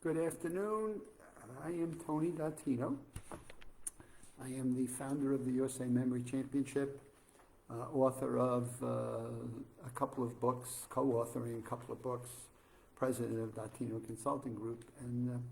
Good afternoon. I am Tony Dattino. I am the founder of the USA Memory Championship, author of a couple of books, co-authoring a couple of books, president of Dattino Consulting Group, and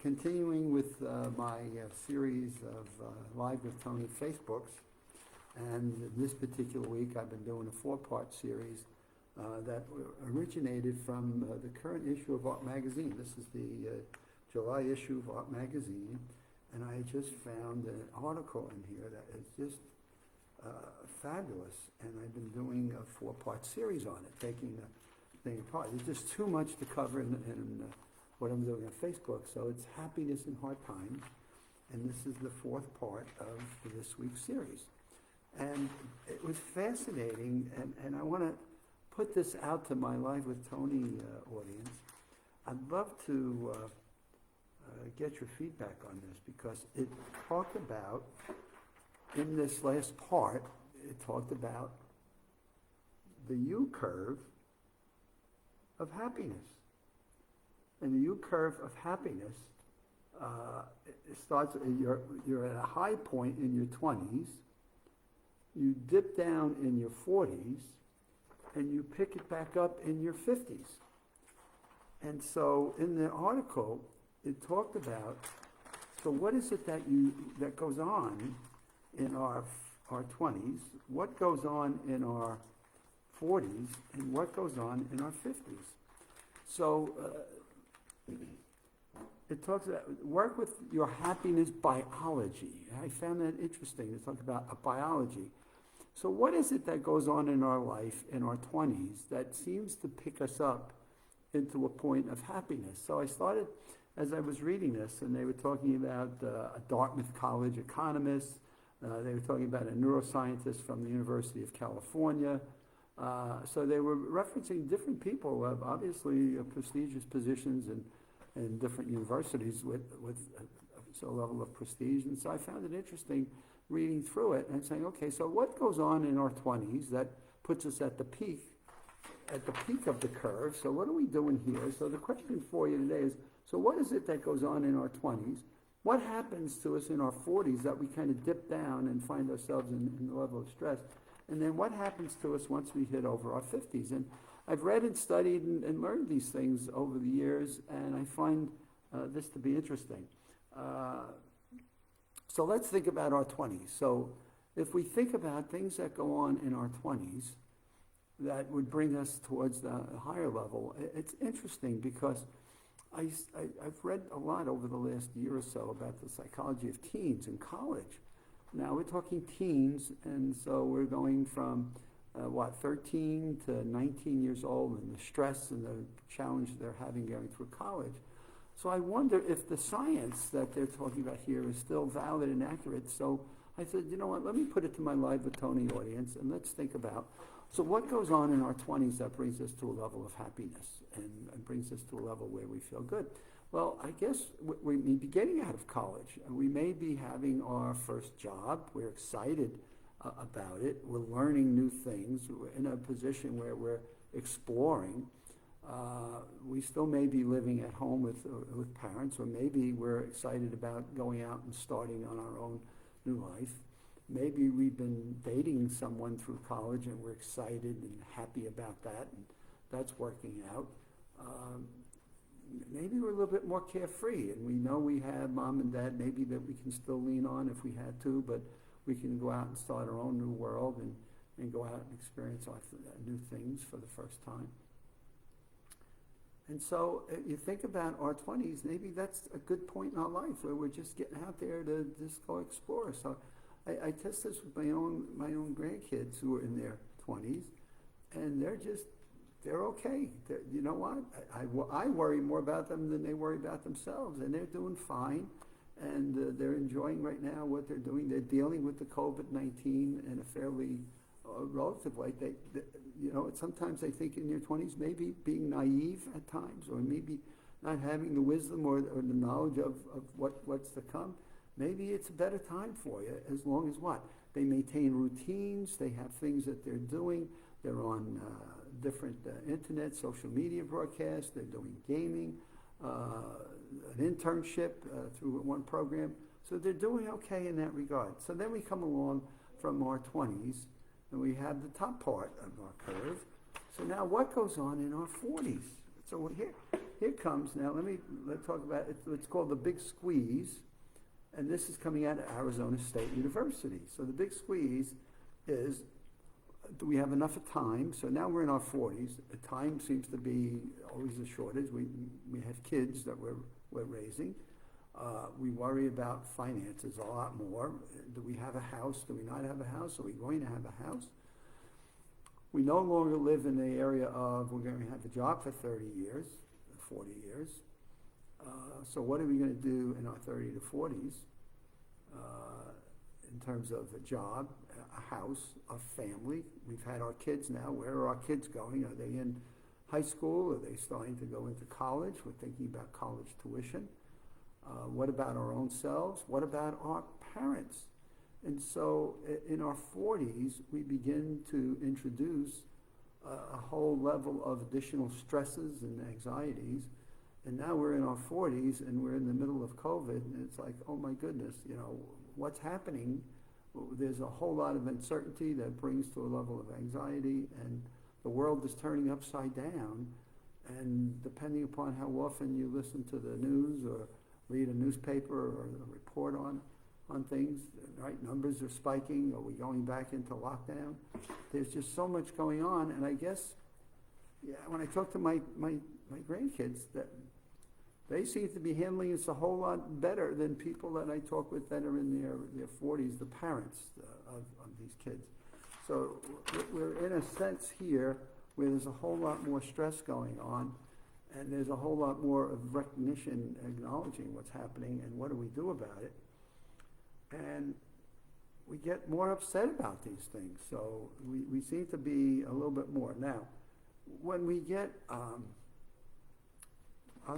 continuing with my series of Live with Tony Facebooks. And this particular week I've been doing a 4-part series that originated from the current issue of Art Magazine. This is the July issue of Art Magazine, and I just found an article in here that is just fabulous, and I've been doing a 4-part series on it, taking the thing apart. There's just too much to cover in what I'm doing on Facebook, so it's Happiness in Hard Times, and this is the 4th part of this week's series. And it was fascinating, and I want to put this out to my Live with Tony audience. I'd love to get your feedback on this, because it talked about, in this last part, it talked about the U-curve of happiness. And the U-curve of happiness it starts, you're at a high point in your 20s, you dip down in your 40s, and you pick it back up in your 50s. And so in the article, it talked about, so what is it that goes on in our 20s, what goes on in our 40s, and what goes on in our 50s. So it talks about work with your happiness biology. I found that interesting to talk about a biology. So what is it that goes on in our life in our 20s that seems to pick us up into a point of happiness? So I started, as I was reading this, and they were talking about a Dartmouth College economist, they were talking about a neuroscientist from the University of California. So they were referencing different people who have obviously prestigious positions in different universities with a level of prestige. And so I found it interesting reading through it and saying, okay, so what goes on in our 20s that puts us at the peak of the curve? So what are we doing here? So the question for you today is, so what is it that goes on in our 20s? What happens to us in our 40s that we kind of dip down and find ourselves in the level of stress? And then what happens to us once we hit over our 50s? And I've read and studied and learned these things over the years, and I find this to be interesting. So let's think about our 20s. So if we think about things that go on in our 20s that would bring us towards the higher level, it's interesting because I've read a lot over the last year or so about the psychology of teens in college. Now we're talking teens, and so we're going from 13 to 19 years old, and the stress and the challenge they're having going through college. So I wonder if the science that they're talking about here is still valid and accurate. So I said, you know what, let me put it to my Live with Tony audience, and let's think about, so what goes on in our 20s that brings us to a level of happiness and brings us to a level where we feel good? Well, I guess we may be getting out of college. We may be having our first job. We're excited about it. We're learning new things. We're in a position where we're exploring. We still may be living at home with parents, or maybe we're excited about going out and starting on our own new life. Maybe we've been dating someone through college and we're excited and happy about that, and that's working out. Maybe we're a little bit more carefree, and we know we have mom and dad maybe that we can still lean on if we had to, but we can go out and start our own new world and go out and experience new things for the first time. And so you think about our 20s, maybe that's a good point in our life where we're just getting out there to just go explore. So I test this with my own grandkids who are in their 20s, and they're okay. You know what? I worry more about them than they worry about themselves, and they're doing fine, and they're enjoying right now what they're doing. They're dealing with the COVID-19 in a fairly relative way. Sometimes I think in your 20s, maybe being naive at times, or maybe not having the wisdom or the knowledge of what's to come. Maybe it's a better time for you, as long as what? They maintain routines, they have things that they're doing, they're on different internet, social media broadcasts, they're doing gaming, an internship through one program. So they're doing okay in that regard. So then we come along from our 20s, and we have the top part of our curve. So now what goes on in our 40s? So here comes, now let's talk about it. It's called the big squeeze, and this is coming out of Arizona State University. So the big squeeze is, do we have enough of time? So now we're in our 40s. The time seems to be always a shortage. We have kids that we're raising. We worry about finances a lot more. Do we have a house? Do we not have a house? Are we going to have a house? We no longer live in the area of we're going to have a job for 30 years, 40 years. So what are we going to do in our 30 to 40s in terms of a job, a house, a family? We've had our kids now. Where are our kids going? Are they in high school? Are they starting to go into college? We're thinking about college tuition. What about our own selves? What about our parents? And so in our 40s, we begin to introduce a whole level of additional stresses and anxieties. And now we're in our 40s and we're in the middle of COVID, and it's like, oh my goodness, what's happening? There's a whole lot of uncertainty that brings to a level of anxiety, and the world is turning upside down. And depending upon how often you listen to the news or read a newspaper or a report on things, right? Numbers are spiking. Are we going back into lockdown? There's just so much going on, and I guess, when I talk to my grandkids, that they seem to be handling this a whole lot better than people that I talk with that are in their 40s, the parents of these kids. So we're in a sense here where there's a whole lot more stress going on, and there's a whole lot more of recognition, acknowledging what's happening and what do we do about it. And we get more upset about these things. So we seem to be a little bit more. Now, when we get on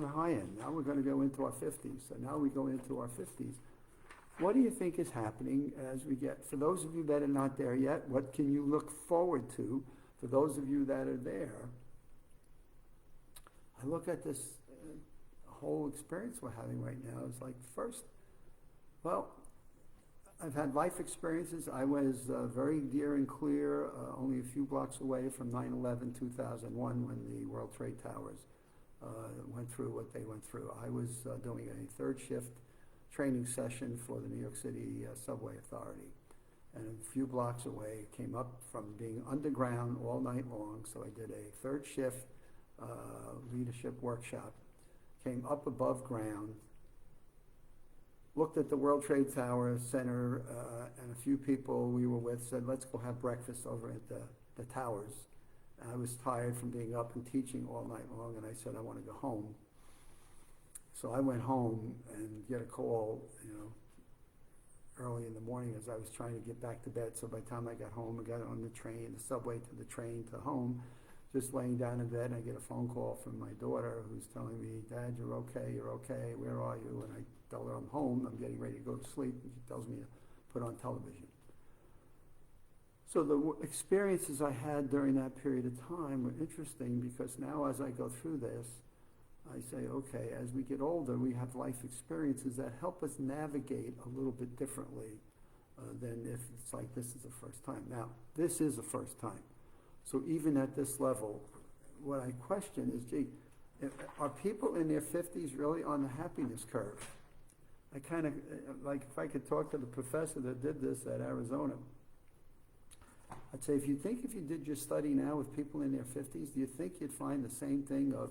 the high end, now we're going to go into our 50s. So now we go into our 50s. What do you think is happening as we get, for those of you that are not there yet, what can you look forward to? For those of you that are there, I look at this whole experience we're having right now as like, first, well, I've had life experiences. I was very dear and clear, only a few blocks away from 9/11, 2001, when the World Trade Towers went through what they went through. I was doing a third shift training session for the New York City Subway Authority. And a few blocks away, came up from being underground all night long. So I did a third shift leadership workshop, came up above ground, looked at the World Trade Tower Center, and a few people we were with said, let's go have breakfast over at the towers. And I was tired from being up and teaching all night long, and I said, I want to go home. So I went home and get a call, early in the morning as I was trying to get back to bed. So by the time I got home, I got on the train, the subway to the train to home, just laying down in bed, and I get a phone call from my daughter who's telling me, Dad, you're okay, where are you? And I tell her I'm home, I'm getting ready to go to sleep, and she tells me to put on television. So the experiences I had during that period of time were interesting, because now as I go through this, I say, okay, as we get older, we have life experiences that help us navigate a little bit differently than if it's like this is the first time. Now, this is the first time. So even at this level, what I question is, are people in their 50s really on the happiness curve? I kind of, like if I could talk to the professor that did this at Arizona, I'd say, if you did your study now with people in their 50s, do you think you'd find the same thing of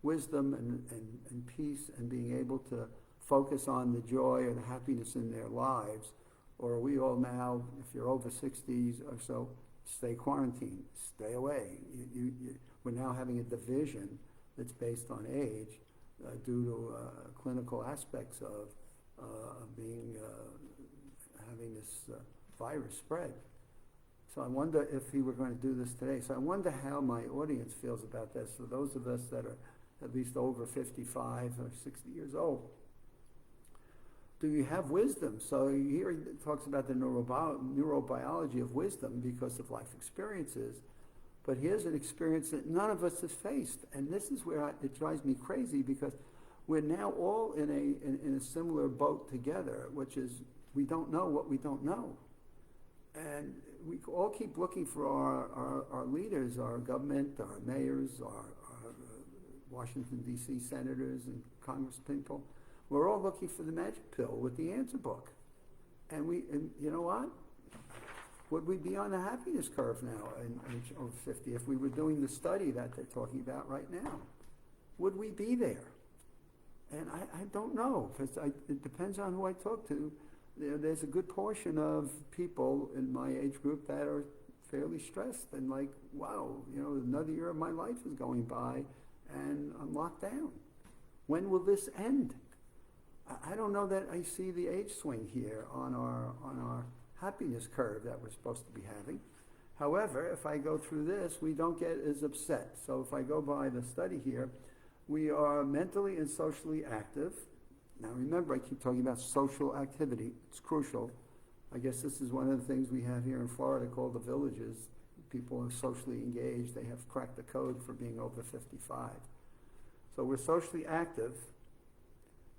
wisdom and peace and being able to focus on the joy or the happiness in their lives? Or are we all now, if you're over 60s or so, stay quarantined, stay away? We're now having a division that's based on age due to clinical aspects of having this virus spread. So I wonder if he were going to do this today. So I wonder how my audience feels about this. For those of us that are at least over 55 or 60 years old, do you have wisdom? So here he talks about the neurobiology of wisdom because of life experiences. But here's an experience that none of us have faced. And this is where it drives me crazy, because we're now all in a similar boat together, which is we don't know what we don't know. And we all keep looking for our leaders, our government, our mayors, our Washington, D.C. senators and congresspeople. We're all looking for the magic pill with the answer book. And you know what? Would we be on the happiness curve now in over 50 if we were doing the study that they're talking about right now? Would we be there? And I don't know, because it depends on who I talk to. There's a good portion of people in my age group that are fairly stressed and like, wow, another year of my life is going by and I'm locked down. When will this end? I don't know that I see the age swing here on our happiness curve that we're supposed to be having. However, if I go through this, we don't get as upset. So if I go by the study here, we are mentally and socially active. Now remember, I keep talking about social activity. It's crucial. I guess this is one of the things we have here in Florida called the villages. People are socially engaged. They have cracked the code for being over 55. So we're socially active.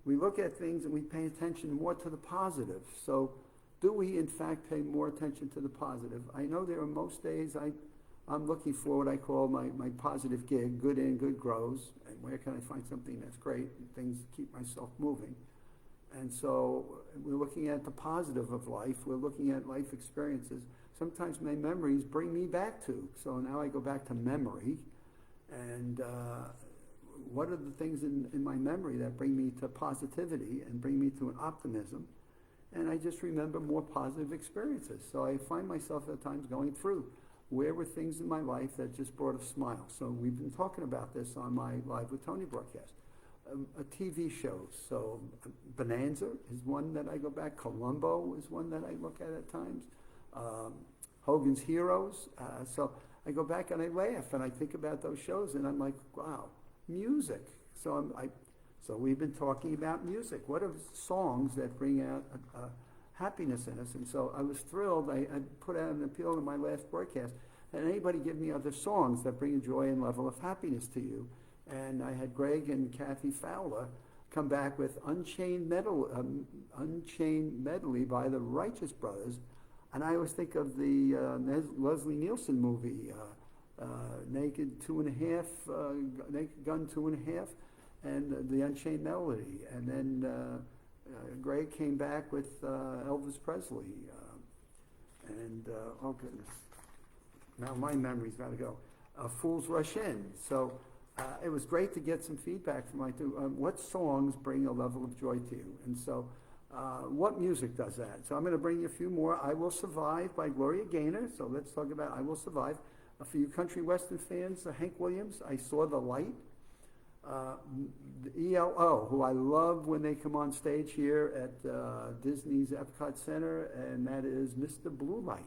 We look at things and we pay attention more to the positive. So do we in fact pay more attention to the positive? I know there are most days I'm looking for what I call my positive gig, good in, good grows, and where can I find something that's great and things to keep myself moving. And so we're looking at the positive of life. We're looking at life experiences. Sometimes my memories bring me back to. So now I go back to memory. And what are the things in my memory that bring me to positivity and bring me to an optimism? And I just remember more positive experiences. So I find myself at times going through, where were things in my life that just brought a smile? So we've been talking about this on my Live with Tony broadcast. TV shows. So Bonanza is one that I go back. Columbo is one that I look at times. Hogan's Heroes. So I go back and I laugh and I think about those shows and I'm like, wow, music. So so we've been talking about music. What are songs that bring out happiness in us? And so I was thrilled. I put out an appeal in my last broadcast. And anybody give me other songs that bring a joy and level of happiness to you? And I had Greg and Kathy Fowler come back with Unchained Medley by the Righteous Brothers. And I always think of the Leslie Nielsen movie, Naked Gun 2.5, and the Unchained Melody. And then Greg came back with Elvis Presley. Oh goodness, now my memory's got to go. Fools Rush In. So it was great to get some feedback from what songs bring a level of joy to you. And so what music does that? So I'm going to bring you a few more. I Will Survive by Gloria Gaynor. So let's talk about I Will Survive. For you country western fans, Hank Williams, I Saw the Light. The ELO, who I love when they come on stage here at Disney's Epcot Center, and that is Mr. Blue Light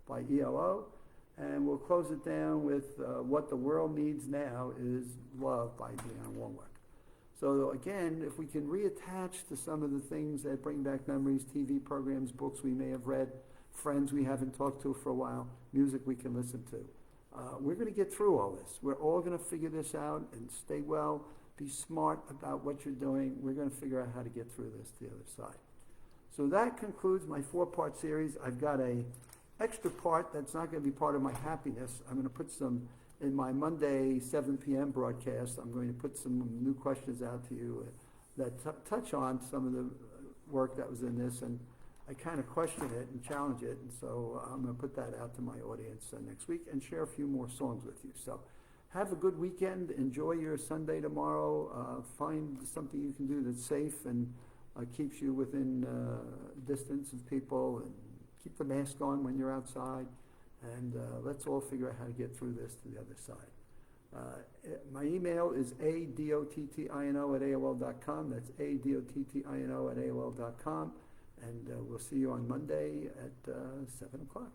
by ELO. And we'll close it down with What the World Needs Now is Love by Dionne Warwick. So again, if we can reattach to some of the things that bring back memories, TV programs, books we may have read, friends we haven't talked to for a while, music we can listen to. We're going to get through all this. We're all going to figure this out and stay well, be smart about what you're doing. We're going to figure out how to get through this to the other side. So that concludes my 4-part series. I've got a extra part that's not going to be part of my happiness. I'm going to put some in my Monday 7 p.m. broadcast. I'm going to put some new questions out to you that touch on some of the work that was in this, and I kind of question it and challenge it, and so I'm going to put that out to my audience next week and share a few more songs with you. So have a good weekend. Enjoy your Sunday tomorrow. Find something you can do that's safe and keeps you within distance of people, and keep the mask on when you're outside, and let's all figure out how to get through this to the other side. My email is adottino@aol.com. That's adottino@aol.com. And we'll see you on Monday at 7 o'clock.